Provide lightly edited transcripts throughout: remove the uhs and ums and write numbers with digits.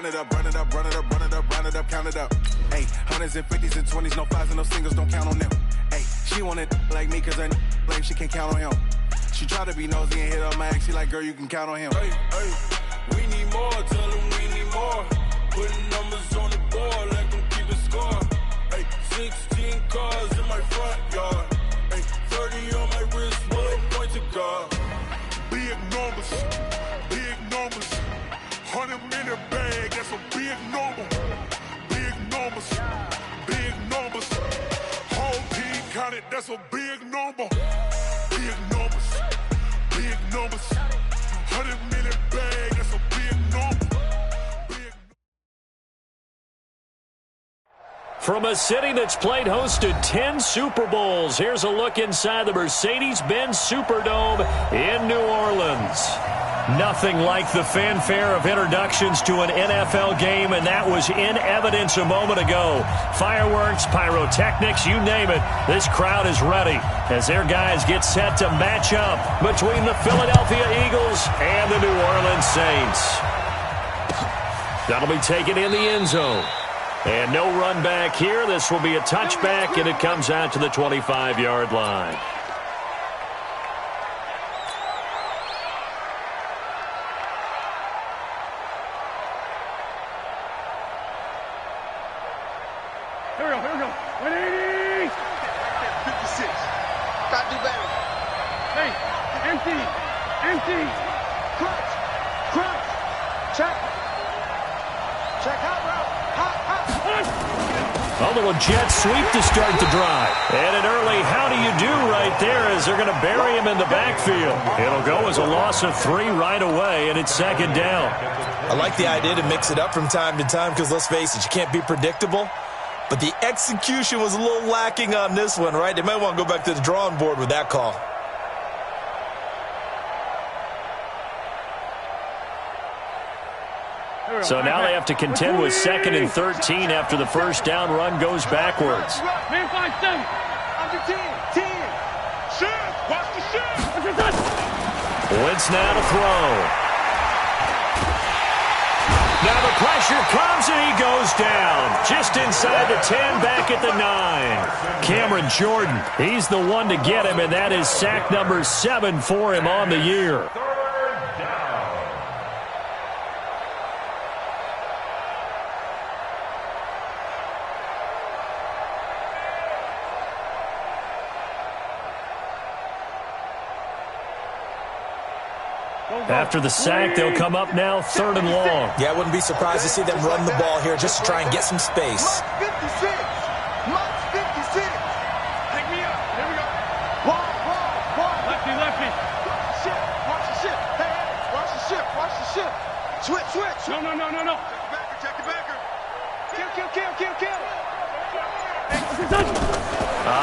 it up, run it up, run it up, run it up, run it up, count it up. Hey, hundreds and fifties and 20s, no fives and no singles, don't count on them. Hey, she want it like me, cause her blame, she can't count on him. She try to be nosy and hit up my ex, she like, girl, you can count on him. Hey, hey, we need more, tell them we need more. Putting numbers on the board, let them keep it score. Hey, 16 cars in my front yard. Hey, 30 on my wrist, one point to God. Big numbers, 100-minute bag, that's a big number. Big numbers, whole team counted, that's a big number. Big numbers, 100-minute bag, that's a big number. From a city that's played host to 10 Super Bowls, here's a look inside the Mercedes-Benz Superdome in New Orleans. Nothing like the fanfare of introductions to an NFL game, and that was in evidence a moment ago. Fireworks, pyrotechnics, you name it. This crowd is ready as their guys get set to match up between the Philadelphia Eagles and the New Orleans Saints. That'll be taken in the end zone. And no run back here. This will be a touchback, and it comes out to the 25-yard line. Here we go. 180! 56. Got to do better. Hey, empty! Crunch! Check out route! A little jet sweep to start the drive. And an early how do you do right there as they're going to bury him in the backfield. It'll go as a loss of 3 right away, and it's second down. I like the idea to mix it up from time to time because, let's face it, you can't be predictable. But the execution was a little lacking on this one, right? They might want to go back to the drawing board with that call. So now they have to contend with 2nd and 13 after the first down run goes backwards. Man 5-7. Under 10. Shift. Watch the shift. Wentz now to throw. Now the pressure comes and he goes down. Just inside the 10, back at the 9. Cameron Jordan, he's the one to get him, and that is sack number 7 for him on the year. After the sack, they'll come up now 3rd and long. Yeah, I wouldn't be surprised to see them run the ball here just to try and get some space. Mark 56. Pick me up. Here we go. Ball. Lefty. Watch the shift. Hey, watch the shift. Switch. No. Check the backer. Kill.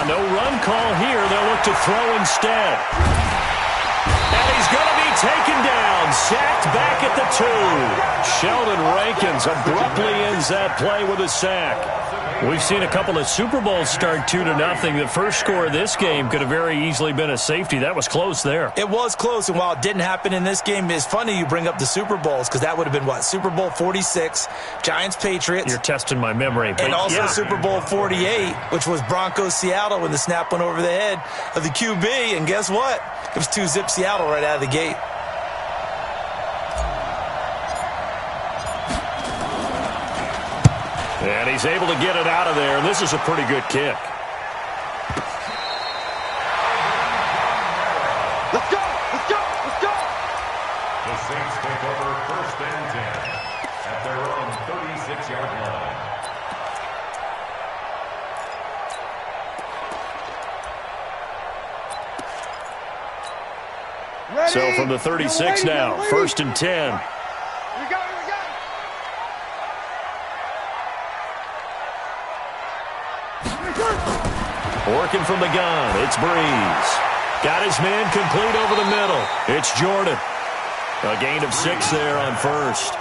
No run call here. They'll look to throw instead. And he's going to be taken down, sacked back at the 2. Sheldon Rankins abruptly ends that play with a sack. We've seen a couple of Super Bowls start 2-0. The first score of this game could have very easily been a safety. That was close there. It was close, and while it didn't happen in this game, it's funny you bring up the Super Bowls because that would have been, what, Super Bowl 46, Giants-Patriots. You're testing my memory. But and also yeah. Super Bowl 48, which was Broncos-Seattle when the snap went over the head of the QB, and guess what? It was 2-zip Seattle right out of the gate. And he's able to get it out of there, and this is a pretty good kick. Let's go. The Saints take over 1st and 10 at their own 36-yard line. Ready? So from the 36 now, 1st and 10. Here we go. Working from the gun, it's Breeze. Got his man complete over the middle. It's Jordan. A gain of 6 there on 1st.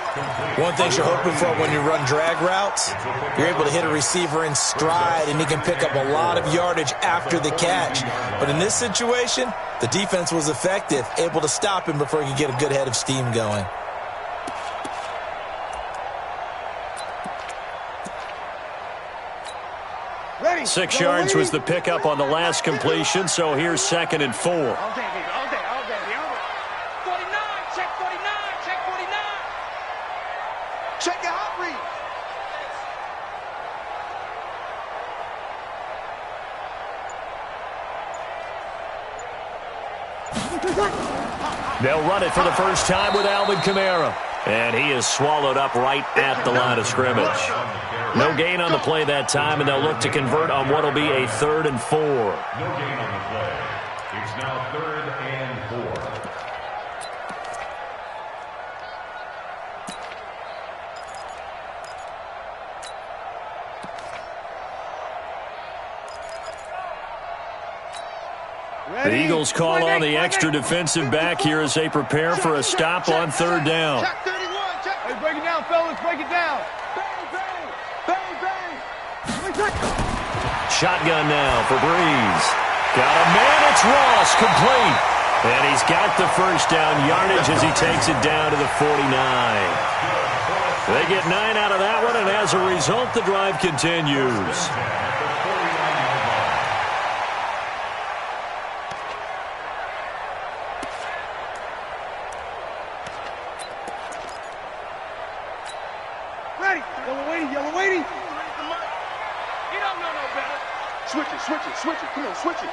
One thing you're hoping for when you run drag routes, you're able to hit a receiver in stride, and he can pick up a lot of yardage after the catch. But in this situation, the defense was effective, able to stop him before he could get a good head of steam going. Ready. 6 yards was the pickup on the last completion, so here's 2nd and 4. All day, baby. All day. All day. 49. Check 49. Check 49. Check your hot read. They'll run it for the first time with Alvin Kamara. And he is swallowed up right at the line of scrimmage. No gain on the play that time, and they'll look to convert on what will be a 3rd and 4. No gain on the play. It's now 3rd and 4. The Eagles call on the extra defensive back here as they prepare for a stop on 3rd down. Check 31. Check. Hey, break it down, fellas. Break it down. Bang, bang. Bang, bang. Shotgun now for Breeze. Got a man, it's Ross, complete. And he's got the first down yardage as he takes it down to the 49. They get 9 out of that one, and as a result, the drive continues. Ready. Yellow waiting. You don't know no better. Switch it. Come on, switch it.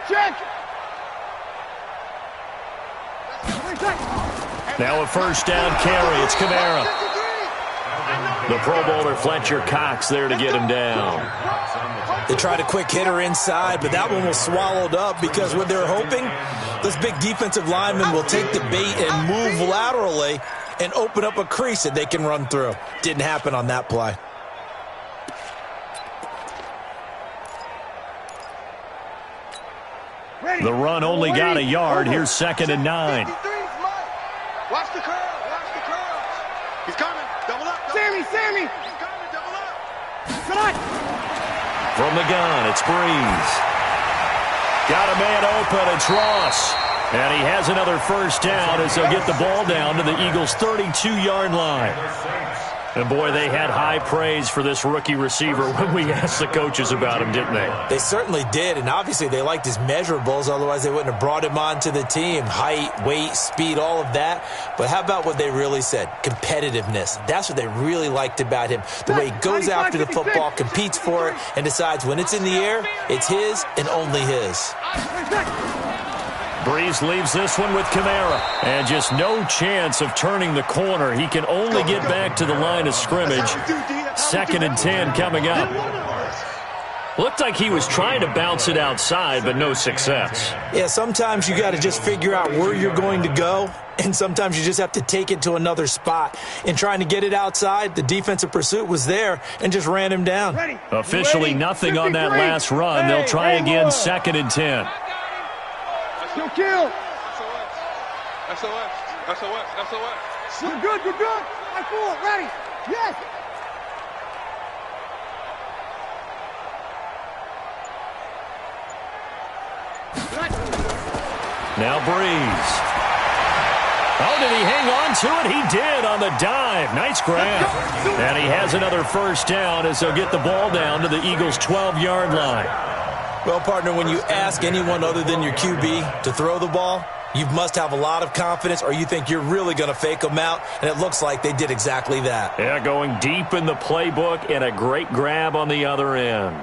Check. Now a first down carry. It's Kamara. The Pro Bowler Fletcher Cox there to get him down. They tried a quick hitter inside, but that one was swallowed up because what they're hoping, this big defensive lineman will take the bait and move laterally and open up a crease that they can run through. Didn't happen on that play. The run only got a yard. Here's 2nd and 9. Watch the curl. He's coming. Double up. Sammy. He's coming. Double up. Come on. From the gun, it's Breeze. Got a man open, it's Ross. And he has another first down as they'll get the ball down to the Eagles' 32-yard line. And, boy, they had high praise for this rookie receiver when we asked the coaches about him, didn't they? They certainly did, and obviously they liked his measurables, otherwise they wouldn't have brought him onto the team. Height, weight, speed, all of that. But how about what they really said? Competitiveness. That's what they really liked about him. The way he goes after the football, competes for it, and decides when it's in the air, it's his and only his. Breeze leaves this one with Kamara. And just no chance of turning the corner. He can only get back to the line of scrimmage. 2nd and 10 coming up. Looked like he was trying to bounce it outside, but no success. Yeah, sometimes you got to just figure out where you're going to go, and sometimes you just have to take it to another spot. In trying to get it outside, the defensive pursuit was there and just ran him down. Officially nothing on that last run. They'll try again, 2nd and 10. Kill. SOS. You're good. I pull it. Ready. Yes. Now Breeze. Oh, did he hang on to it? He did on the dive. Nice grab. And he has another first down as they'll get the ball down to the Eagles' 12-yard line. Well, partner, when you ask anyone other than your QB to throw the ball, you must have a lot of confidence or you think you're really going to fake them out, and it looks like they did exactly that. Yeah, going deep in the playbook and a great grab on the other end.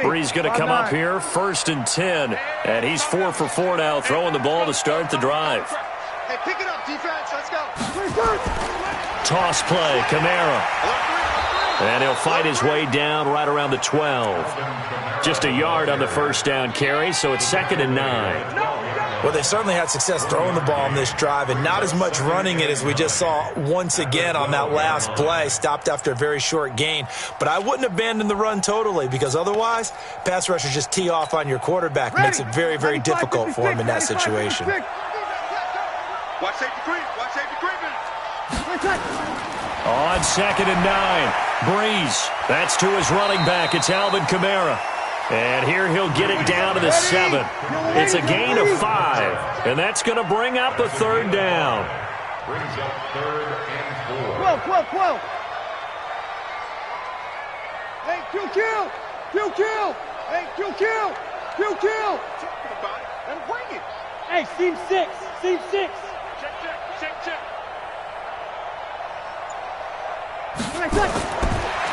Breeze going to come up here, 1st and 10, and he's 4 for 4 now, throwing the ball to start the drive. Hey, pick it up, defense. Let's go. Toss play, Kamara. And he'll fight his way down right around the 12. Just a yard on the first down carry, so it's 2nd and 9. Well, they certainly had success throwing the ball in this drive, and not as much running it as we just saw once again on that last play. Stopped after a very short gain. But I wouldn't abandon the run totally, because otherwise, pass rushers just tee off on your quarterback. Makes it very, very difficult for him in that situation. Watch safety creeping. On 2nd and 9, Breeze. That's to his running back. It's Alvin Kamara. And here he'll get it down to the 7. It's a gain of 5. And that's going to bring up a third down. Brings up 3rd and 4. 12. Hey, kill. Hey, kill. And bring it. Hey, seam 6. Check.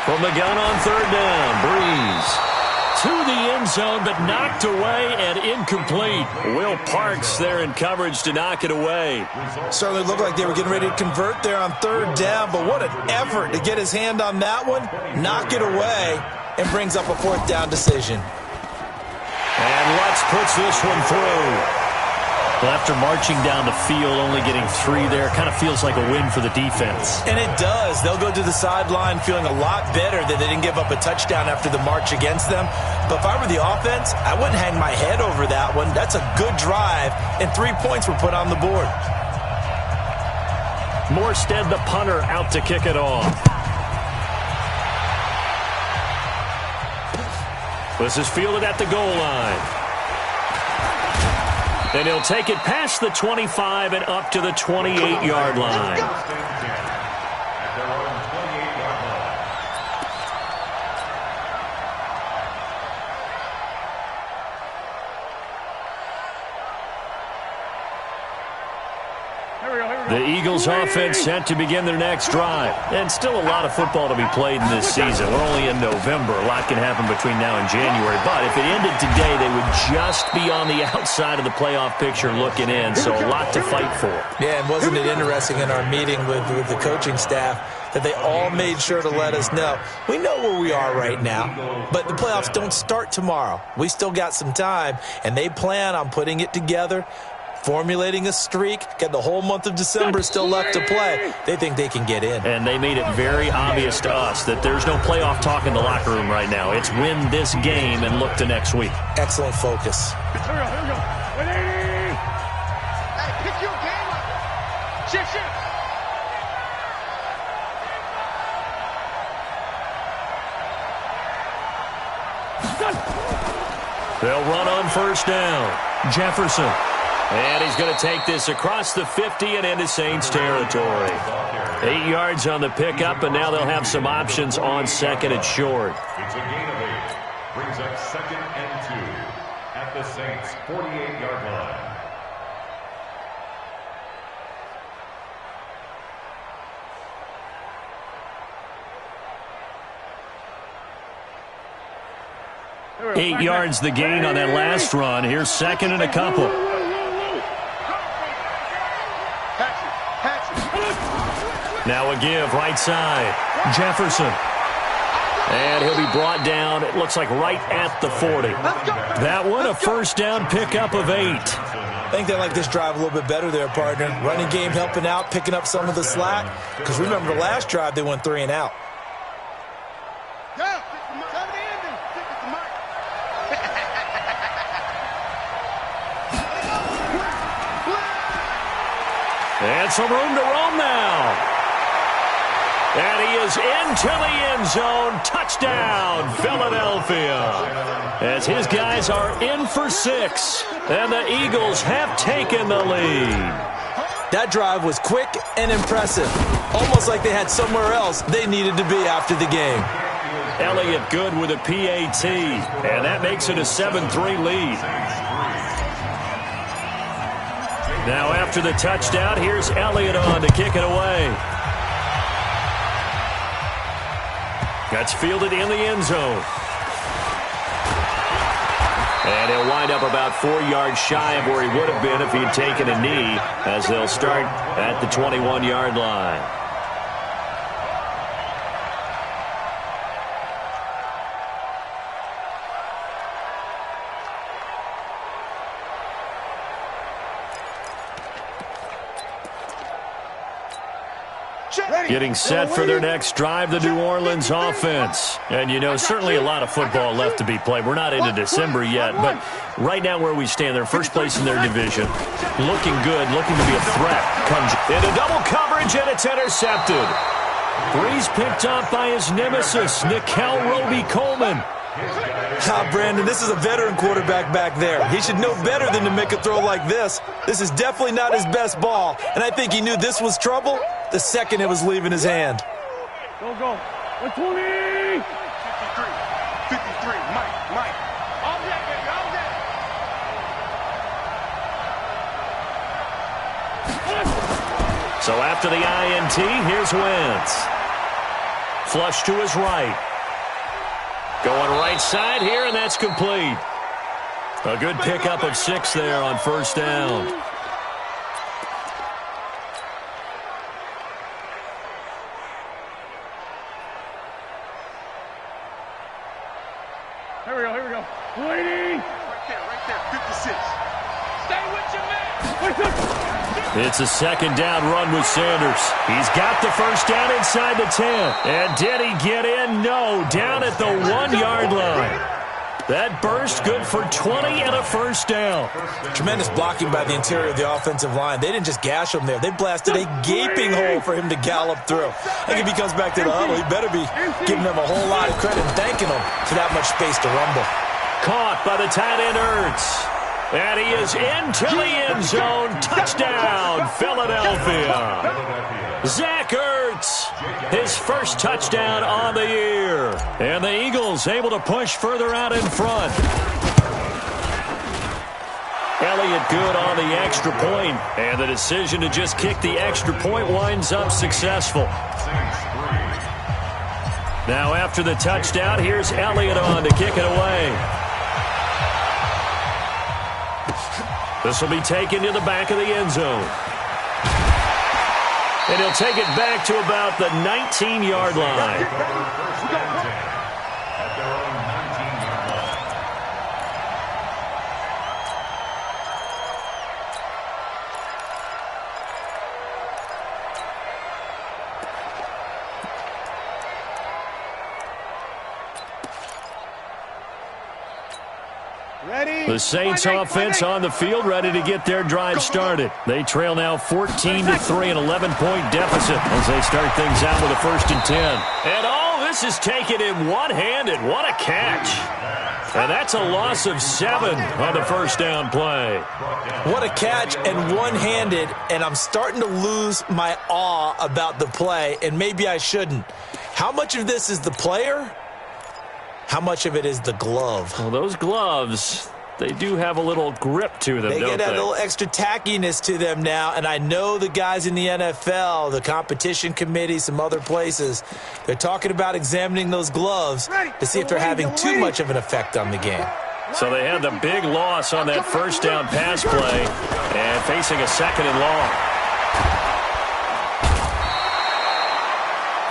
From the gun on third down, Breeze to the end zone, but knocked away and incomplete. Will Parks there in coverage to knock it away. Certainly looked like they were getting ready to convert there on third down, but what an effort to get his hand on that one, knock it away, and brings up a 4th down decision. And Lutz puts this one through. Well, after marching down the field, only getting 3 there, kind of feels like a win for the defense. And it does. They'll go to the sideline feeling a lot better that they didn't give up a touchdown after the march against them. But if I were the offense, I wouldn't hang my head over that one. That's a good drive, and 3 points were put on the board. Morstead, the punter, out to kick it off. This is fielded at the goal line. And he'll take it past the 25 and up to the 28-yard line. At their own 28-yard line. The Eagles offense set to begin their next drive. And still a lot of football to be played in this season. We're only in November. A lot can happen between now and January. But if it ended today, they would just be on the outside of the playoff picture looking in. So a lot to fight for. Yeah, and wasn't it interesting in our meeting with the coaching staff that they all made sure to let us know. We know where we are right now, but the playoffs don't start tomorrow. We still got some time, and they plan on putting it together, formulating a streak, got the whole month of December still left to play. They think they can get in. And they made it very obvious to us that there's no playoff talk in the locker room right now. It's win this game and look to next week. Excellent focus. Here we go. Hey, pick your game up. Shift. They'll run on first down. Jefferson. And he's going to take this across the 50 and into Saints territory. 8 yards on the pickup, and now they'll have some options on second and short. It's a gain of 8. Brings up 2nd and 2 at the Saints' 48-yard line. Eight yards the gain on that last run. Here's second and a couple. Now a give, right side. Jefferson. And he'll be brought down, it looks like right at the 40. That one, a first down pickup of 8. I think they like this drive a little bit better there, partner. Running game helping out, picking up some of the slack. Because remember the last drive, they went 3 and out. And some room to roam now. And he is into the end zone. Touchdown, Philadelphia. As his guys are in for 6. And the Eagles have taken the lead. That drive was quick and impressive. Almost like they had somewhere else they needed to be after the game. Elliott good with a PAT. And that makes it a 7-3 lead. Now after the touchdown, here's Elliott on to kick it away. That's fielded in the end zone. And he'll wind up about 4 yards shy of where he would have been if he'd taken a knee, as they'll start at the 21-yard line. Getting set for their next drive, the New Orleans offense. And, you know, certainly a lot of football left to be played. We're not into December yet, but right now where we stand, they're first place in their division. Looking good, looking to be a threat. Comes into double coverage, and it's intercepted. Breeze picked up by his nemesis, Nickel Roby-Coleman. Brandon, this is a veteran quarterback back there. He should know better than to make a throw like this. This is definitely not his best ball, and I think he knew this was trouble the second it was leaving his hand. Go. 120. 53. Mike. All that, baby, all that. So after the INT, here's Wentz. Flush to his right. Going right side here, and that's complete. A good pickup of 6 there on first down. Here we go. Waiting. Right there, 56. Stay with your man. It's a second down run with Sanders. He's got the first down inside the 10. And did he get in? No, down at the 1-yard line. That burst good for 20 and a first down. Tremendous blocking by the interior of the offensive line. They didn't just gash him there. They blasted a gaping hole for him to gallop through. I think if he comes back to the huddle, he better be giving them a whole lot of credit and thanking them for that much space to rumble. Caught by the tight end Ertz. And he is into the end zone. Touchdown, Philadelphia. Zach Ertz, his first touchdown on the year. And the Eagles able to push further out in front. Elliott good on the extra point. And the decision to just kick the extra point winds up successful. Now after the touchdown, here's Elliott on to kick it away. This will be taken to the back of the end zone. And he'll take it back to about the 19-yard line. The Saints offense on the field, ready to get their drive started. They trail now 14-3, an 11-point deficit as they start things out with a 1st and 10. And this is taken in one-handed. What a catch. And that's a loss of 7 on the first down play. What a catch and one-handed, and I'm starting to lose my awe about the play, and maybe I shouldn't. How much of this is the player? How much of it is the glove? Well, those gloves, they do have a little grip to them, don't they? They get a little extra tackiness to them now, and I know the guys in the NFL, the competition committee, some other places, they're talking about examining those gloves to see if they're having too much of an effect on the game. So they had the big loss on that first down pass play and facing a 2nd and long.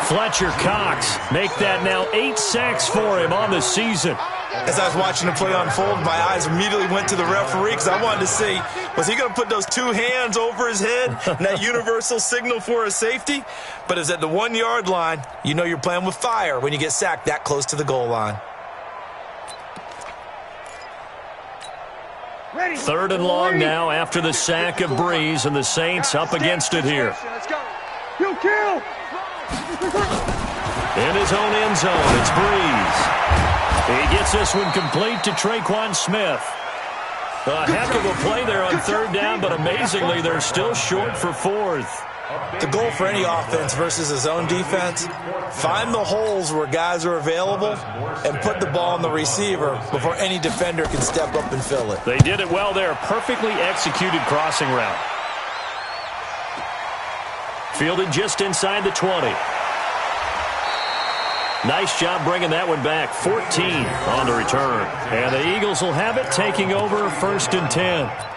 Fletcher Cox make that now 8 sacks for him on the season. As I was watching the play unfold, my eyes immediately went to the referee because I wanted to see, was he going to put those 2 hands over his head and that universal signal for a safety? But it's at the 1-yard line. You know you're playing with fire when you get sacked that close to the goal line. 3rd and long now after the sack of Breeze, and the Saints up against it here. Kill! In his own end zone, it's Breeze. He gets this one complete to Traquan Smith. A heck of a play there on 3rd down, but amazingly, they're still short for 4th. The goal for any offense versus his own defense, find the holes where guys are available and put the ball on the receiver before any defender can step up and fill it. They did it well there. Perfectly executed crossing route. Fielded just inside the 20. Nice job bringing that one back. 14 on the return. And the Eagles will have it, taking over 1st and 10.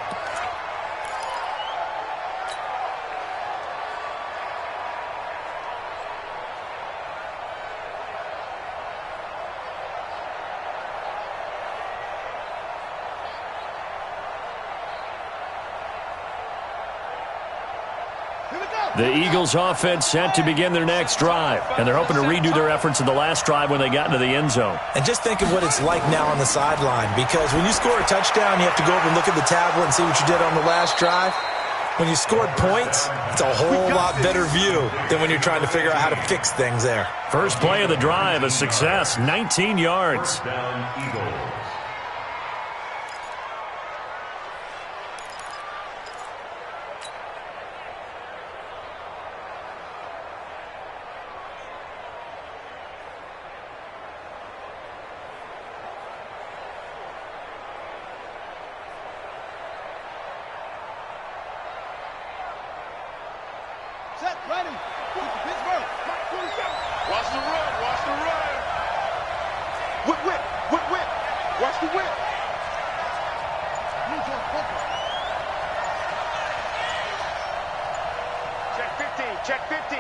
The Eagles offense set to begin their next drive, and they're hoping to redo their efforts in the last drive when they got into the end zone. And just think of what it's like now on the sideline, because when you score a touchdown, you have to go over and look at the tablet and see what you did on the last drive. When you scored points, it's a whole lot better view than when you're trying to figure out how to fix things there. First play of the drive, a success, 19 yards. First down, Eagles. Set, ready. Pittsburgh. Watch the run. Watch the run. Whip, whip, whip, whip. Watch the whip. Check 15. Check 15.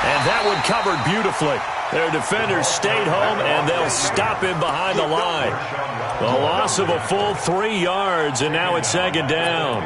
And that one covered beautifully. Their defenders stayed home, and they'll stop him behind the line. The loss of a full 3 yards, and now it's second down.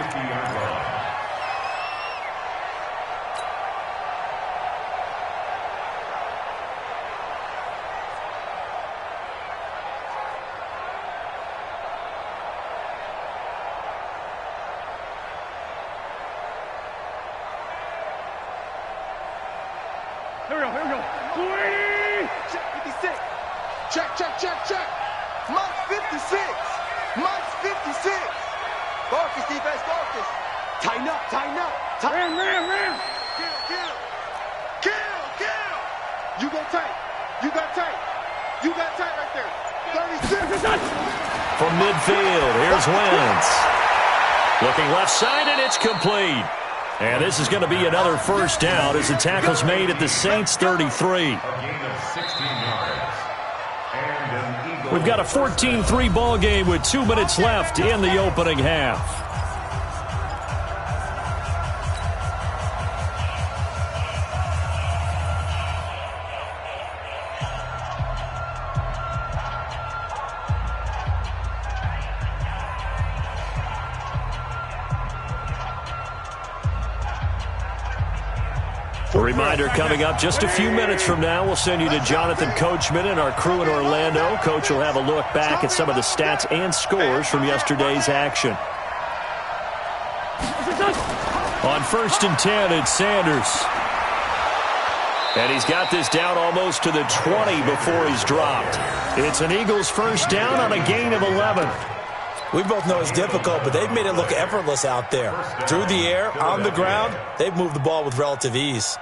Here we go. 20! Check 56. Check, check, check, check. Mike 56. Mike 56. Garfus, defense, Garfus. Tighten up, tighten up. Ram. Kill. You go tight. You got tight. You got tight right there. 36. From midfield, here's Wentz. Looking left side, and it's complete. And this is going to be another first down as the tackle's made at the Saints 33. A gain of 16 yards. And an Eagle. We've got a 14-3 ball game with 2 minutes left in the opening half. A reminder coming up just a few minutes from now, we'll send you to Jonathan Coachman and our crew in Orlando. Coach will have a look back at some of the stats and scores from yesterday's action. On 1st and 10, it's Sanders. And he's got this down almost to the 20 before he's dropped. It's an Eagles first down on a gain of 11. We both know it's difficult, but they've made it look effortless out there. Through the air, on the ground, they've moved the ball with relative ease.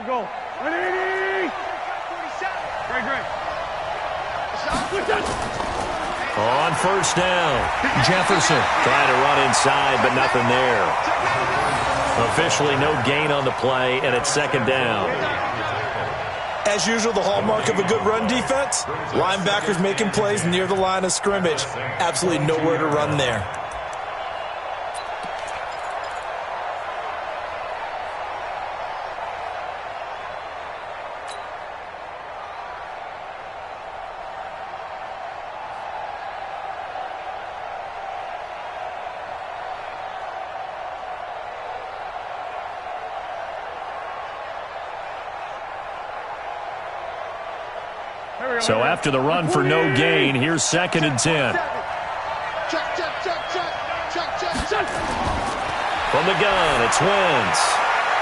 Go. 180! Great. On first down, Jefferson trying to run inside, but nothing there. Officially no gain on the play, and it's second down. As usual, the hallmark of a good run defense, linebackers making plays near the line of scrimmage. Absolutely nowhere to run there. So after the run for no gain, here's 2nd and 10. Check. From the gun, it's Wentz.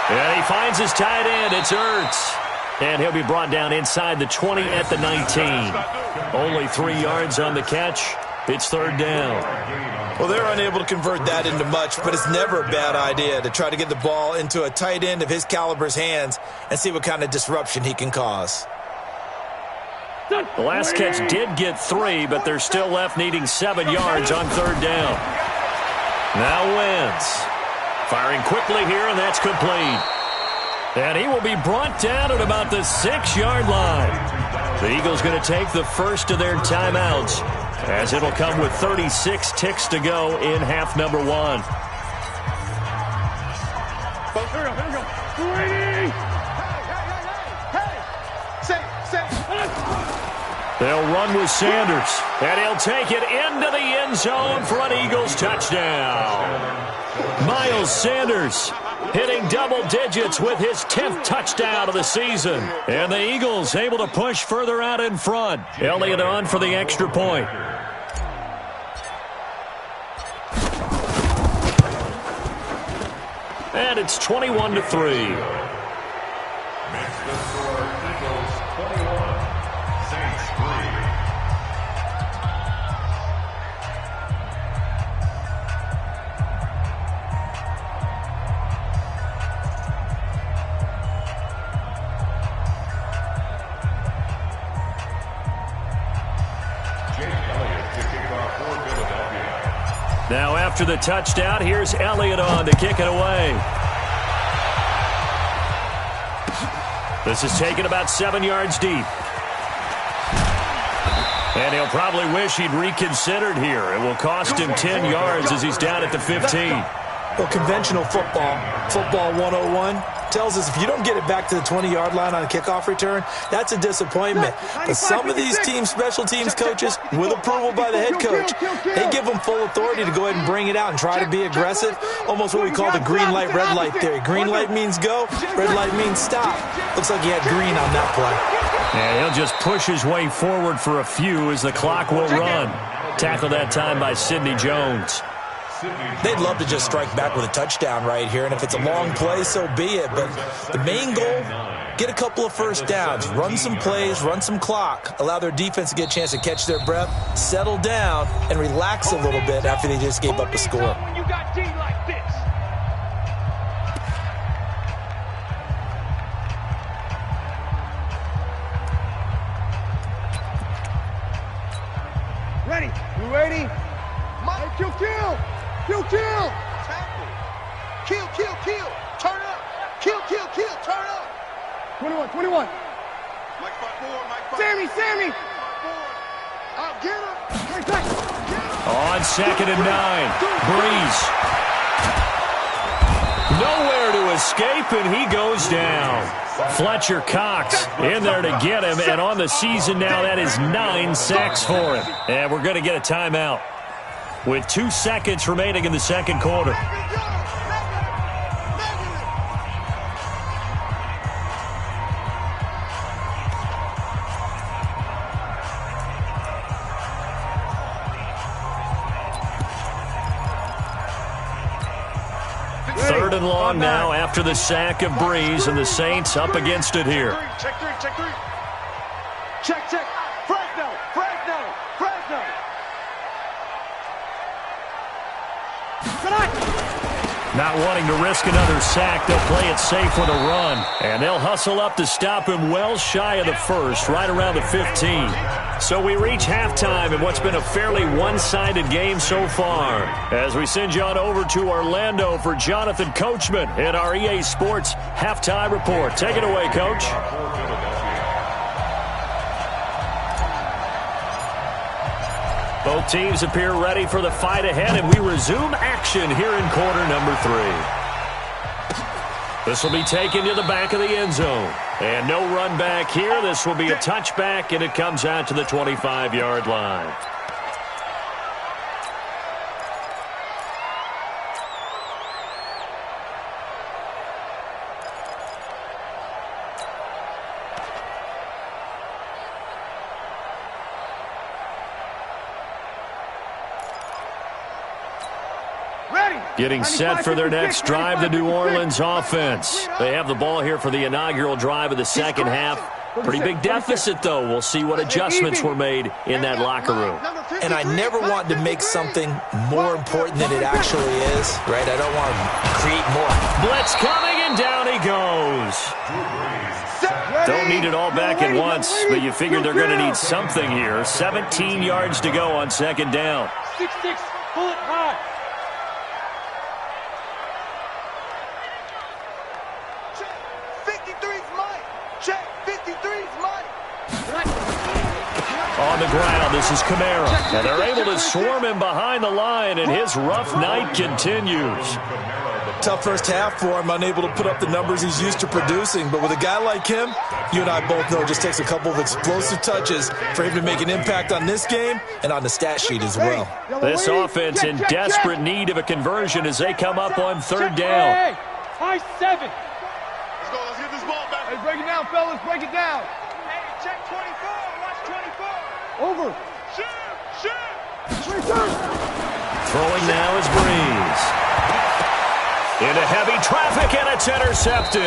And he finds his tight end. It's Ertz. And he'll be brought down inside the 20 at the 19. Only 3 yards on the catch. It's third down. Well, they're unable to convert that into much, but it's never a bad idea to try to get the ball into a tight end of his caliber's hands and see what kind of disruption he can cause. The last catch did get 3, but they're still left needing 7 yards on third down. Now Wentz. Firing quickly here, and that's complete. And he will be brought down at about the 6-yard line. The Eagles going to take the first of their timeouts, as it'll come with 36 ticks to go in half number 1. Here we go. 280! Hey. Say. They'll run with Sanders, and he'll take it into the end zone for an Eagles touchdown. Miles Sanders hitting double digits with his 10th touchdown of the season. And the Eagles able to push further out in front. Elliott on for the extra point. And it's 21-3. Now after the touchdown, here's Elliott on to kick it away. This is taken about 7 yards deep. And he'll probably wish he'd reconsidered here. It will cost him 10 yards as he's down at the 15. Well, conventional football 101, tells us if you don't get it back to the 20-yard line on a kickoff return, that's a disappointment. But some of these teams, special teams coaches, with approval by the head coach, they give them full authority to go ahead and bring it out and try to be aggressive, almost what we call the green light, red light theory. Green light means go, red light means stop. Looks like he had green on that play. And he'll just push his way forward for a few as the clock will run. Tackled that time by Sidney Jones. They'd love to just strike back with a touchdown right here, and if it's a long play, so be it. But the main goal, get a couple of first downs, run some plays, run some clock, allow their defense to get a chance to catch their breath, settle down, and relax a little bit after they just gave up a score. When you got D like this. Ready? You ready? Mike, kill. Tackle. Kill. Turn up. Kill. Turn up. 21. Mike 5-4. Sammy. Out, get him. On 2nd and 9, Breeze. Nowhere to escape, and he goes down. Fletcher Cox in there to get him, and on the season now, that is 9 sacks for him. And we're going to get a timeout with 2 seconds remaining in the second quarter. Third and long now after the sack of Breeze, and the Saints up against it here. Check three. Check. Fresno. Not wanting to risk another sack, they'll play it safe with a run. And they'll hustle up to stop him well shy of the first, right around the 15. So we reach halftime in what's been a fairly one-sided game so far. As we send you on over to Orlando for Jonathan Coachman in our EA Sports Halftime Report. Take it away, Coach. Both teams appear ready for the fight ahead, and we resume action here in quarter number 3. This will be taken to the back of the end zone. And no run back here. This will be a touchback, and it comes out to the 25-yard line. Getting set for their next drive, the New Orleans offense. They have the ball here for the inaugural drive of the second half. Pretty big deficit, though. We'll see what adjustments were made in that locker room. And I never want to make something more important than it actually is, right? I don't want to create more. Blitz coming, and down he goes. Don't need it all back at once, but you figure they're going to need something here. 17 yards to go on second down. 6-6, pull it high. On the ground, this is Kamara. And they're able to swarm him behind the line, and his rough night continues. Tough first half for him, unable to put up the numbers he's used to producing. But with a guy like him, you and I both know it just takes a couple of explosive touches for him to make an impact on this game and on the stat sheet as well. This offense in desperate need of a conversion as they come up on third down. High 7. Let's go. Let's get this ball back. Hey, break it down, fellas. Break it down. Hey, check 24. Watch 24. Over. Shoot. Throwing now is Breeze. Into heavy traffic, and it's intercepted.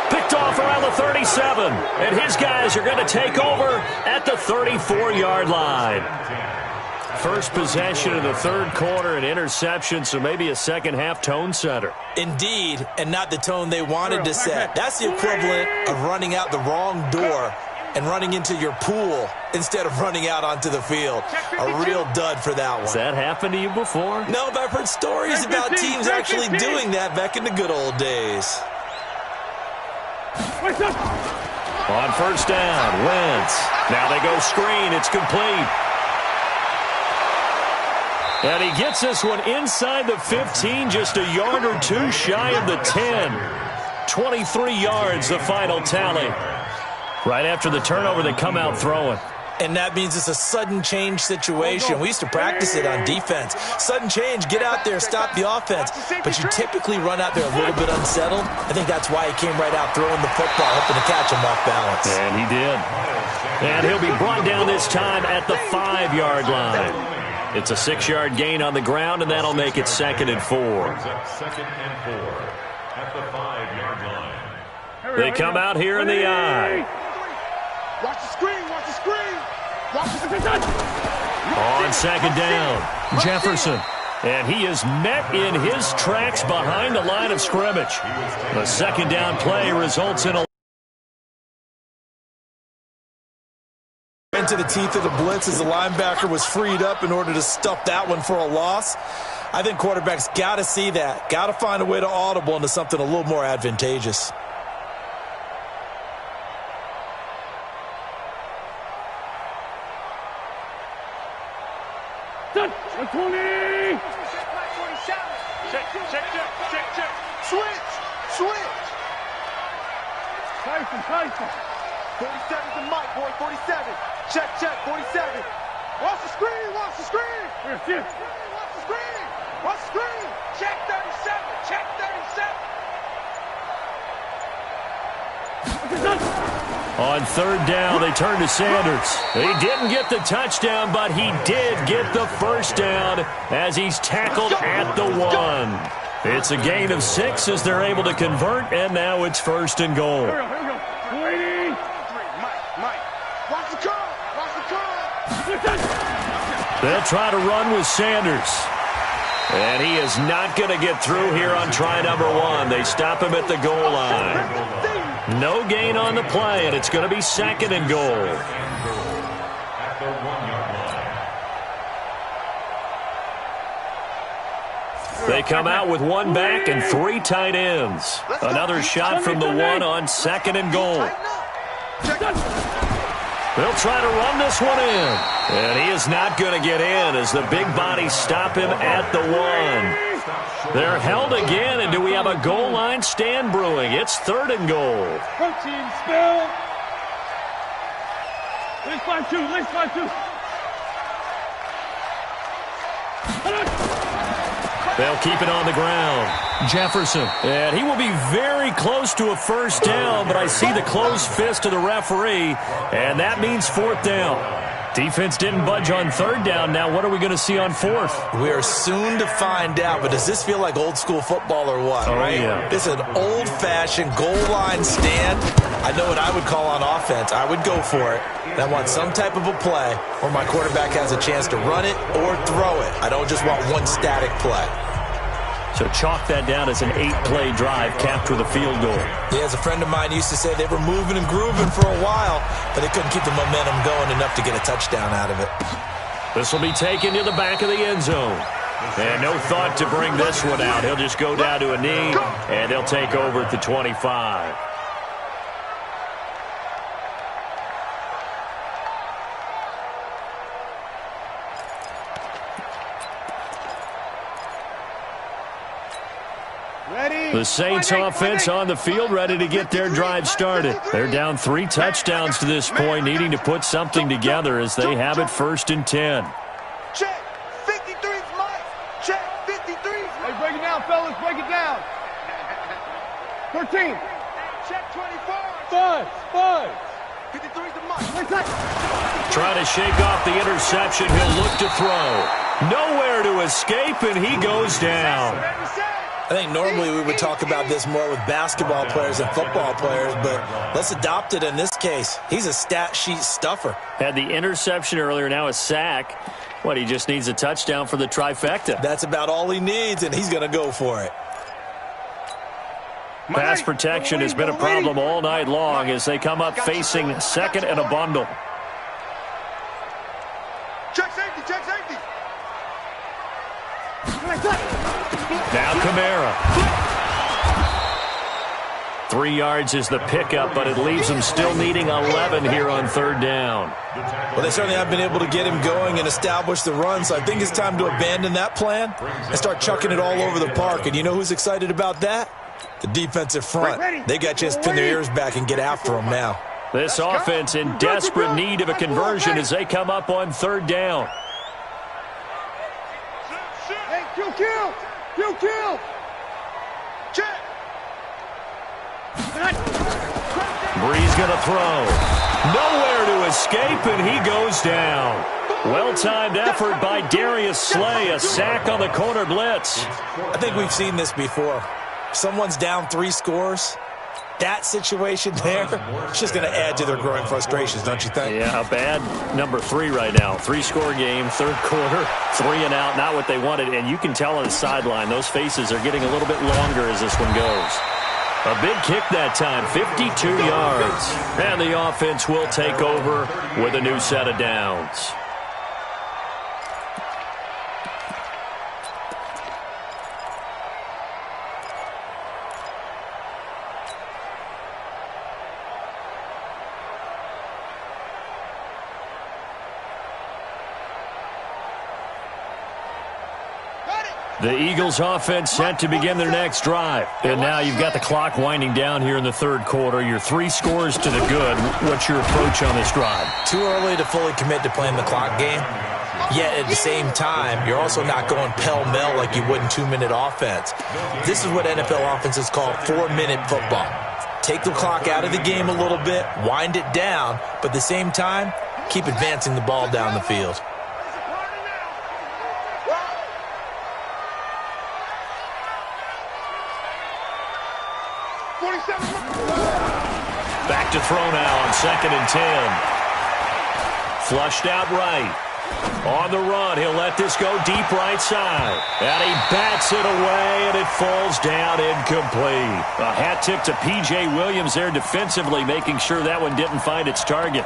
Picked off around the 37, and his guys are going to take over at the 34-yard line. First possession of the third quarter, an interception, so maybe a second-half tone setter. Indeed, and not the tone they wanted to set. That's the equivalent of running out the wrong door and running into your pool instead of running out onto the field. A real dud for that one. Has that happened to you before? No, but I've heard stories about teams actually doing that back in the good old days. On first down, Wentz. Now they go screen. It's complete. And he gets this one inside the 15, just a yard or two shy of the 10. 23 yards, the final tally. Right after the turnover, they come out throwing. And that means it's a sudden change situation. We used to practice it on defense. Sudden change, get out there, stop the offense. But you typically run out there a little bit unsettled. I think that's why he came right out throwing the football, hoping to catch him off balance. And he did. And he'll be brought down this time at the 5-yard line. It's a 6-yard gain on the ground, and that'll make it 2nd and 4. Second and 4 at the 5-yard line. They come out here in the eye. Watch the screen. Watch the screen. Watch the On second down, Jefferson. And he is met in his tracks behind the line of scrimmage. The second down play results in a into the teeth of the blitz as the linebacker was freed up in order to stuff that one for a loss. I think quarterbacks got to see that. Got to find a way to audible into something a little more advantageous. Done. 20. Check. Switch. Tyson. 47 to Mike, boy. 47. Check. 47. Watch the screen. Watch the screen. Check 37. On third down, they turn to Sanders. He didn't get the touchdown, but he did get the first down as he's tackled at the 1. It's a gain of 6 as they're able to convert, and now it's 1st and goal. Here we go. 20. Mike. Watch the curl. They'll try to run with Sanders. And he is not going to get through here on try number 1. They stop him at the goal line. No gain on the play, and it's going to be 2nd and goal. At the 1-yard line. They come out with 1 back and 3 tight ends. Another shot from the 1 on 2nd and goal. They'll try to run this one in. And he is not going to get in as the big bodies stop him at the 1. They're held again, and do we have a goal line stand brewing? It's 3rd and goal. Protein spill. Lace 5-2. They'll keep it on the ground. Jefferson. And he will be very close to a first down, but I see the closed fist of the referee, and that means 4th down. Defense didn't budge on 3rd down. Now what are we going to see on 4th? We are soon to find out, but does this feel like old school football or what? Oh, right? yeah. This is an old-fashioned goal line stand. I know what I would call on offense. I would go for it. And I want some type of a play where my quarterback has a chance to run it or throw it. I don't just want one static play. So chalk that down as an 8-play drive capped with a field goal. Yeah, as a friend of mine used to say, they were moving and grooving for a while, but they couldn't keep the momentum going enough to get a touchdown out of it. This will be taken to the back of the end zone. And no thought to bring this one out. He'll just go down to a knee, and they'll take over at the 25. The Saints offense on the field, ready to get their drive started. They're down 3 touchdowns to this point, needing to put something together as they have it 1st and 10. Check. 53's Mike. Check. 53's Mike. Hey, break it down, fellas. Break it down. 13. Check 24. 5. 53's the Mike. Trying to shake off the interception. He'll look to throw. Nowhere to escape, and he goes down. I think normally we would talk about this more with basketball players and football players, but let's adopt it in this case. He's a stat sheet stuffer. Had the interception earlier, now a sack. What, he just needs a touchdown for the trifecta. That's about all he needs, and he's going to go for it. Pass protection has been a problem all night long as they come up facing 2nd and a bundle. Check safety. Check safety. Now Kamara. 3 yards is the pickup, but it leaves them still needing 11 here on 3rd down. Well, they certainly have been able to get him going and establish the run, so I think it's time to abandon that plan and start chucking it all over the park. And you know who's excited about that? The defensive front. They got just pin their ears back and get after him now. This offense in desperate need of a conversion as they come up on 3rd down. Hey, kill. Check. Breeze going to throw. Nowhere to escape, and he goes down. Well-timed effort by Darius Slay, a sack on the corner blitz. I think we've seen this before. Someone's down 3 scores. That situation there, it's just going to add to their growing frustrations, don't you think? Yeah, a bad number 3 right now. 3-score game, 3rd quarter, 3 and out, not what they wanted. And you can tell on the sideline, those faces are getting a little bit longer as this one goes. A big kick that time, 52 yards. And the offense will take over with a new set of downs. The Eagles offense set to begin their next drive. And now you've got the clock winding down here in the 3rd quarter. You're 3 scores to the good. What's your approach on this drive? Too early to fully commit to playing the clock game. Yet at the same time, you're also not going pell-mell like you would in 2-minute offense. This is what NFL offenses call 4-minute football. Take the clock out of the game a little bit, wind it down, but at the same time, keep advancing the ball down the field. Back to throw now on 2nd and 10. Flushed out right. On the run, he'll let this go deep right side. And he bats it away, and it falls down incomplete. A hat tip to P.J. Williams there defensively, making sure that one didn't find its target.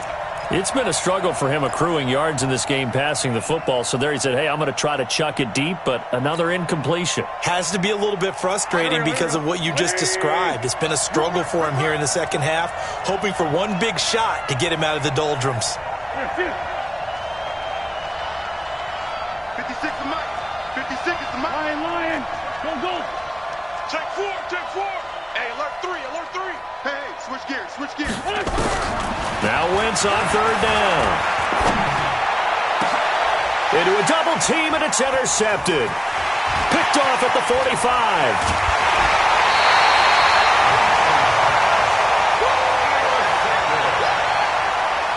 It's been a struggle for him accruing yards in this game passing the football. So there he said, hey, I'm going to try to chuck it deep, but another incompletion. Has to be a little bit frustrating because of what you just described. It's been a struggle for him here in the second half, hoping for one big shot to get him out of the doldrums. 56 is Mike. 56 is the Mike. Lion. Go. Check 4. Hey, alert 3. Hey, switch gears. Now Wentz on 3rd down. Into a double team, and it's intercepted. Picked off at the 45.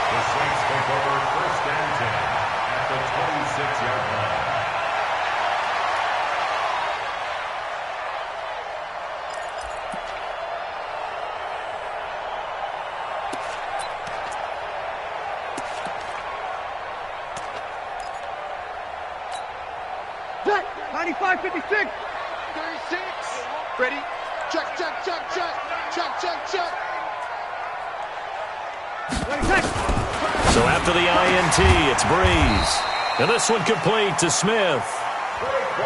The Saints take over 1st and 10 at the 26-yard line. Check. 95, 56. 36. Ready? Check. So after the INT, it's Breeze. And this one complete to Smith.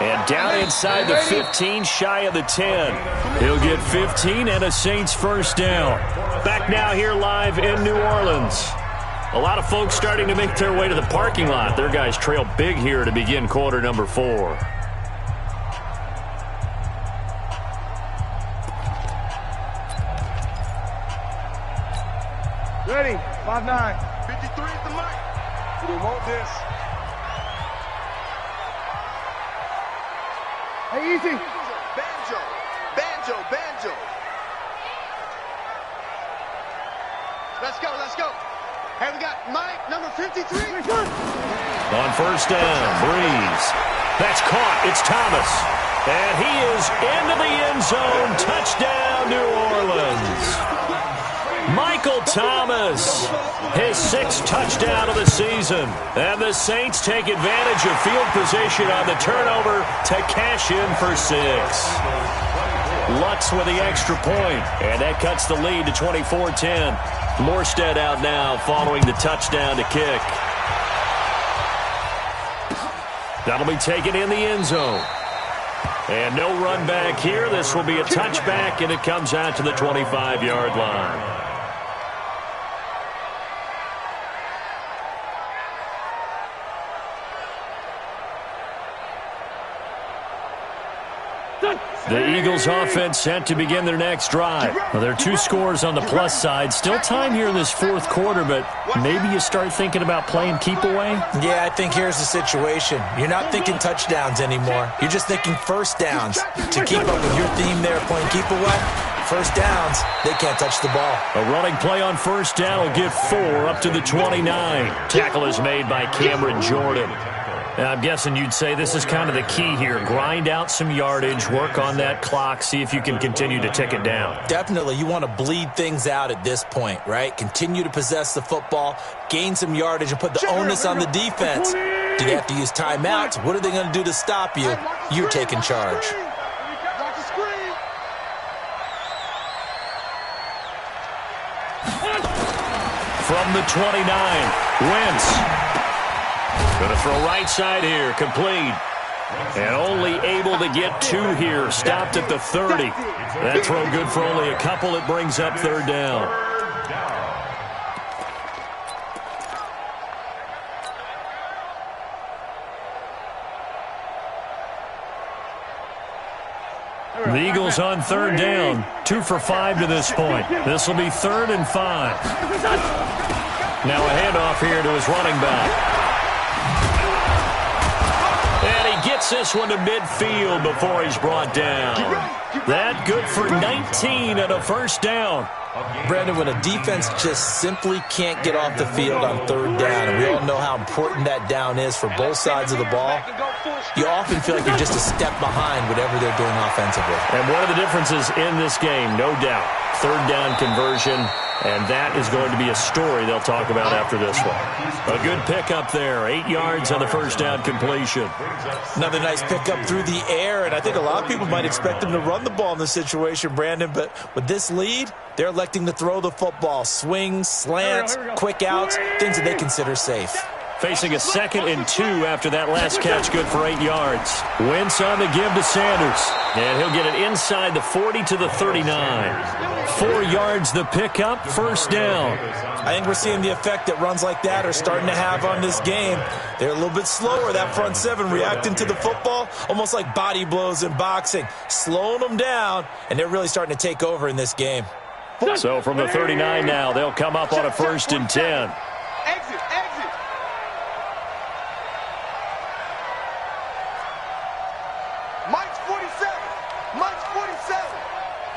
And down inside the 15, shy of the 10. He'll get 15 and a Saints 1st down. Back now here live in New Orleans. A lot of folks starting to make their way to the parking lot. Their guys trail big here to begin quarter number 4. 5'9". 53 is the mic. We didn't want this. Hey, easy. Banjo. Banjo. Banjo. Let's go. Let's go. Hey, we got Mike, number 53. On first down, Breeze. That's caught. It's Thomas. And he is into the end zone. Touchdown, New Orleans. Michael Thomas, his 6th touchdown of the season. And the Saints take advantage of field position on the turnover to cash in for 6. Lutz with the extra point, and that cuts the lead to 24-10. Morstead out now following the touchdown to kick. That'll be taken in the end zone. And no run back here. This will be a touchback, and it comes out to the 25-yard line. The Eagles offense set to begin their next drive. Well, there are 2 scores on the plus side. Still time here in this 4th quarter, but maybe you start thinking about playing keep away? Yeah, I think here's the situation. You're not thinking touchdowns anymore. You're just thinking first downs. To keep up with your theme there, playing keep away, first downs, they can't touch the ball. A running play on first down will get 4 up to the 29. Tackle is made by Cameron Jordan. Now, I'm guessing you'd say this is kind of the key here. Grind out some yardage, work on that clock, see if you can continue to tick it down. Definitely. You want to bleed things out at this point, right? Continue to possess the football, gain some yardage, and put the onus on the defense. Do they have to use timeouts? What are they going to do to stop you? You're taking charge. From the 29, Wentz. Going to throw right side here, complete. And only able to get 2 here, stopped at the 30. That throw good for only a couple. It brings up 3rd down. The Eagles on 3rd down, 2 for 5 to this point. This will be 3rd and 5. Now a handoff here to his running back. And he gets this one to midfield before he's brought down. That good for 19 and a first down. Brandon, when a defense just simply can't get off the field on 3rd down, and we all know how important that down is for both sides of the ball, you often feel like you're just a step behind whatever they're doing offensively. And one of the differences in this game, no doubt, 3rd down conversion, and that is going to be a story they'll talk about after this one. A good pickup there, 8 yards on the first down completion. Another nice pickup through the air, and I think a lot of people might expect them to run the ball in this situation, Brandon, but with this lead, they're electing to throw the football. Swings, slants, quick outs, things that they consider safe. Facing a 2nd and 2 after that last catch, good for 8 yards. Wentz on the give to Sanders, and he'll get it inside the 40 to the 39. 4 yards the pickup, first down. I think we're seeing the effect that runs like that are starting to have on this game. They're a little bit slower, that front 7, reacting to the football, almost like body blows in boxing, slowing them down, and they're really starting to take over in this game. So from the 39 now, they'll come up on a 1st and 10. Exit. Mike's 47. Mike's 47.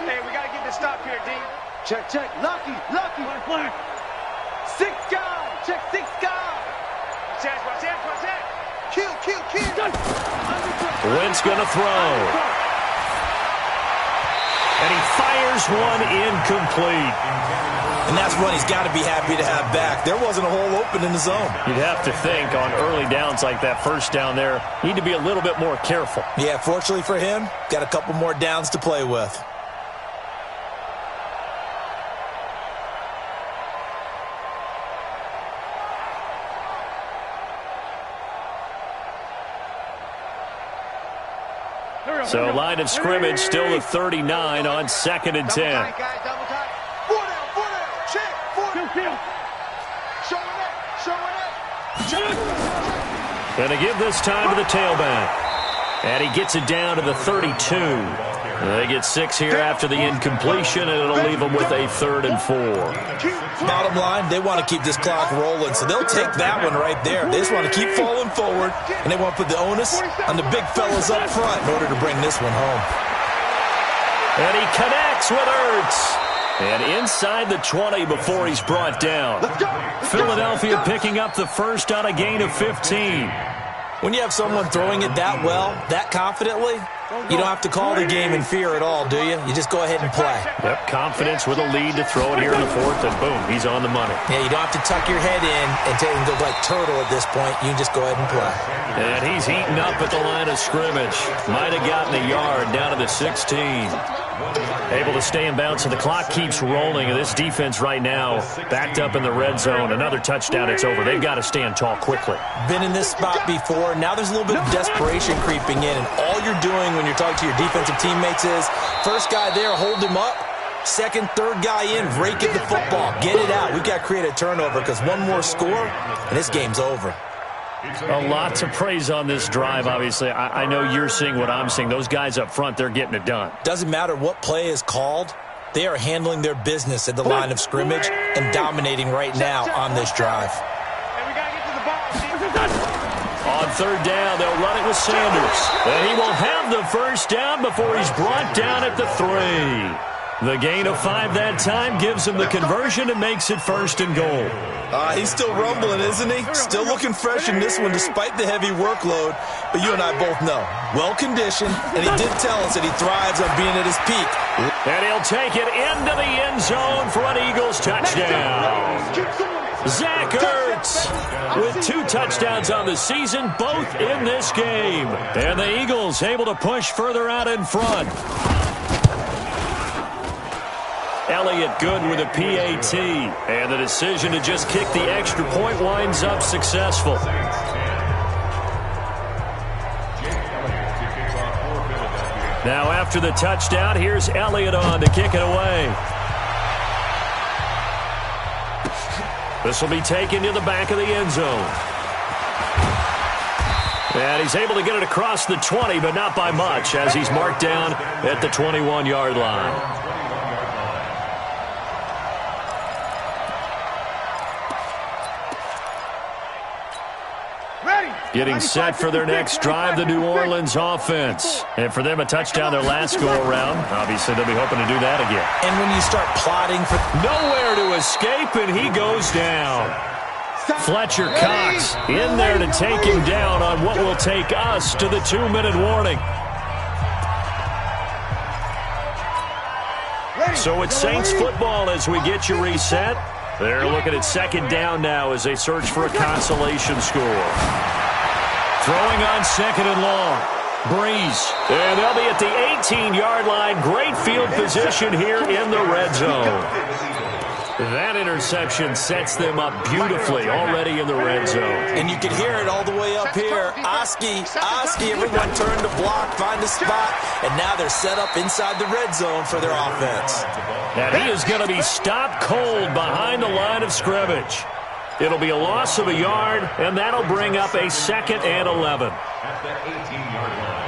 Hey, we got to get this stop here, D. Check. Lucky. 6 guy. Check 6 guy. Watch that. Kill. Wentz going to throw. And he fires one incomplete. And that's one he's got to be happy to have back. There wasn't a hole open in the zone. You'd have to think on early downs like that, first down there, need to be a little bit more careful. Yeah, fortunately for him, got a couple more downs to play with. So line of scrimmage still at 39 on 2nd and 10. Double tight. 4 down. Check. 4 down. Show it. Going to give this time to the tailback. And he gets it down to the 32. They get 6 here after the incompletion, and it'll leave them with a 3rd and 4. Bottom line, they want to keep this clock rolling, so they'll take that one right there. They just want to keep falling forward, and they want to put the onus on the big fellas up front in order to bring this one home. And he connects with Ertz. And inside the 20 before he's brought down. Philadelphia picking up the first on a gain of 15. When you have someone throwing it that well, that confidently, you don't have to call the game in fear at all, do you? You just go ahead and play. Yep, confidence with a lead to throw it here in the 4th, and boom, he's on the money. Yeah, you don't have to tuck your head in and go like turtle at this point. You can just go ahead and play. And he's heating up at the line of scrimmage. Might have gotten a yard down to the 16. Able to stay in bounds, so the clock keeps rolling. And this defense right now backed up in the red zone. Another touchdown, it's over. They've got to stand tall quickly. Been in this spot before. Now there's a little bit of desperation creeping in. And all you're doing when you're talking to your defensive teammates is, first guy there, hold him up. Second, third guy in, rake at the football. Get it out. We've got to create a turnover because one more score, and this game's over. A lot to praise on this drive, obviously. I know you're seeing what I'm seeing. Those guys up front, they're getting it done. Doesn't matter what play is called. They are handling their business at the line of scrimmage and dominating right now on this drive. On 3rd down, they'll run it with Sanders. And he will have the first down before he's brought down at the 3. The gain of 5 that time gives him the conversion and makes it 1st and goal. He's still rumbling, isn't he? Still looking fresh in this one despite the heavy workload. But you and I both know, well-conditioned, and he did tell us that he thrives on being at his peak. And he'll take it into the end zone for an Eagles touchdown. Zach Ertz with 2 touchdowns on the season, both in this game. And the Eagles able to push further out in front. Elliott good with a PAT. And the decision to just kick the extra point winds up successful. Now after the touchdown, here's Elliott on to kick it away. This will be taken to the back of the end zone. And he's able to get it across the 20, but not by much, as he's marked down at the 21-yard line. Getting set for their next drive, the New Orleans offense. And for them, a touchdown their last go-around. Obviously, they'll be hoping to do that again. And when you start plotting for... Nowhere to escape, and he goes down. Fletcher Cox in there to take him down on what will take us to the 2-minute warning. So it's Saints football as we get you reset. They're looking at 2nd down now as they search for a consolation score. Throwing on 2nd and long. Breeze. And they'll be at the 18-yard line. Great field position here in the red zone. That interception sets them up beautifully already in the red zone. And you can hear it all the way up here. Oski, everyone turned to block, find a spot, and now they're set up inside the red zone for their offense. And he is going to be stopped cold behind the line of scrimmage. It'll be a loss of a yard, and that'll bring up a 2nd and 11. At the 18-yard line.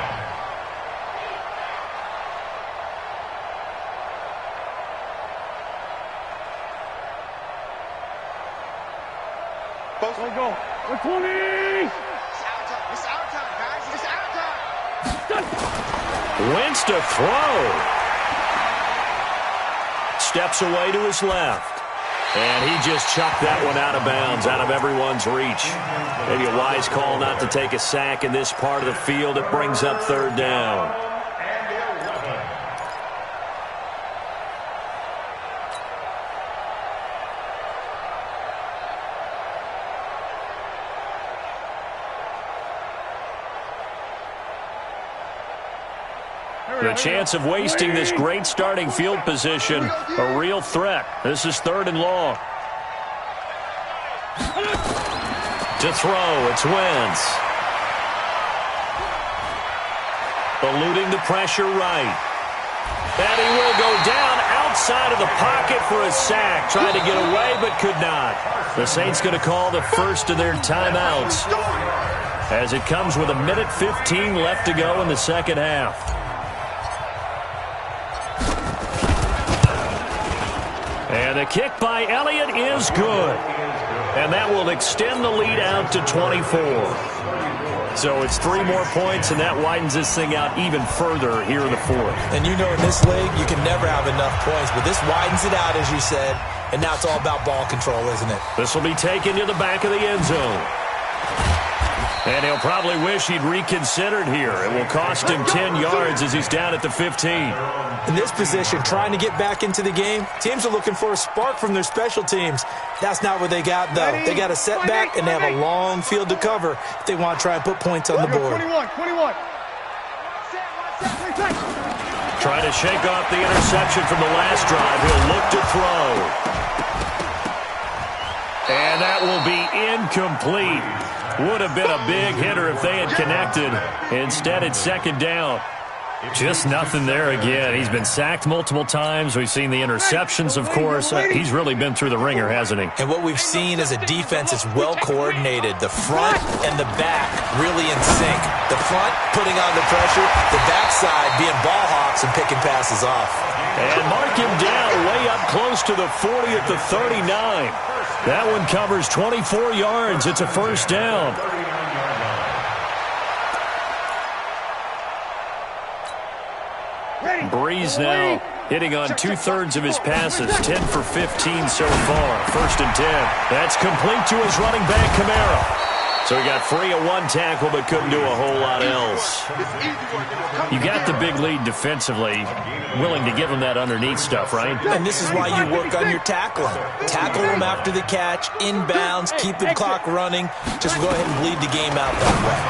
Let's go. The 20. It's our time, guys. It's our time. Wentz to throw. Steps away to his left. And he just chucked that one out of bounds, out of everyone's reach. Maybe a wise call not to take a sack in this part of the field. It brings up 3rd down. The chance of wasting this great starting field position, a real threat. This is 3rd and long. To throw, it's Wentz. Eluding the pressure right. And he will go down outside of the pocket for a sack. Tried to get away, but could not. The Saints going to call the first of their timeouts as it comes with 1:15 left to go in the second half. And the kick by Elliott is good. And that will extend the lead out to 24. So it's 3 more points, and that widens this thing out even further here in the fourth. And you know in this league, you can never have enough points, but this widens it out, as you said, and now it's all about ball control, isn't it? This will be taken to the back of the end zone. And he'll probably wish he'd reconsidered here. It will cost him 10 yards as he's down at the 15. In this position, trying to get back into the game, teams are looking for a spark from their special teams. That's not what they got, though. They got a setback, and they have a long field to cover if they want to try and put points on the board. 21. Trying to shake off the interception from the last drive. He'll look to throw. And that will be incomplete. Would have been a big hitter if they had connected. Instead, it's second down. Just nothing there again. He's been sacked multiple times. We've seen the interceptions, of course. He's really been through the ringer, hasn't he? And what we've seen is a defense that's well-coordinated. The front and the back really in sync. The front putting on the pressure, the backside being ball hawks and picking passes off. And mark him down way up close to the 40 at the 39. That one covers 24 yards. It's a first down. Breeze now hitting on 2/3 of his passes, 10 for 15 so far. First and 10. That's complete to his running back, Kamara. So he got free of 1 tackle but couldn't do a whole lot else. You got the big lead defensively, willing to give him that underneath stuff, right? And this is why you work on your tackling. Tackle them after the catch, inbounds, keep the clock running. Just go ahead and bleed the game out that way.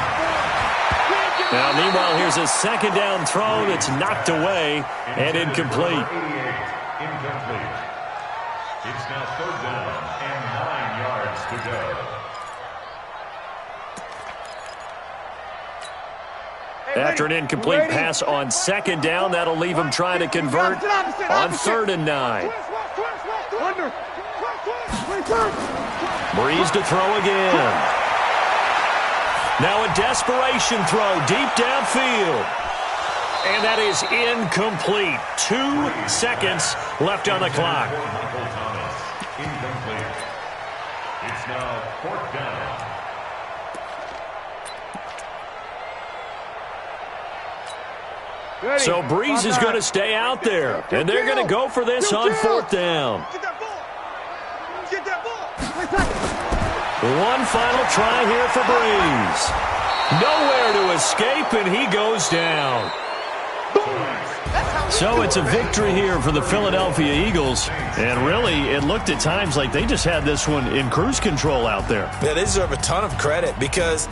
Now, meanwhile, here's a second down throw that's knocked away and incomplete. Incomplete. It's now 3rd down and 9 yards to go. After an incomplete pass on second down, that'll leave him trying to convert on 3rd and 9. Breeze to throw again. Now a desperation throw deep downfield. And that is incomplete. 2 seconds left on the clock. Incomplete. It's now 4th down. So Breeze is going to stay out there. And they're going to go for this on 4th down. One final try here for Breeze. Nowhere to escape, and he goes down. So it's a victory here for the Philadelphia Eagles. And really, it looked at times like they just had this one in cruise control out there. Yeah, they deserve a ton of credit because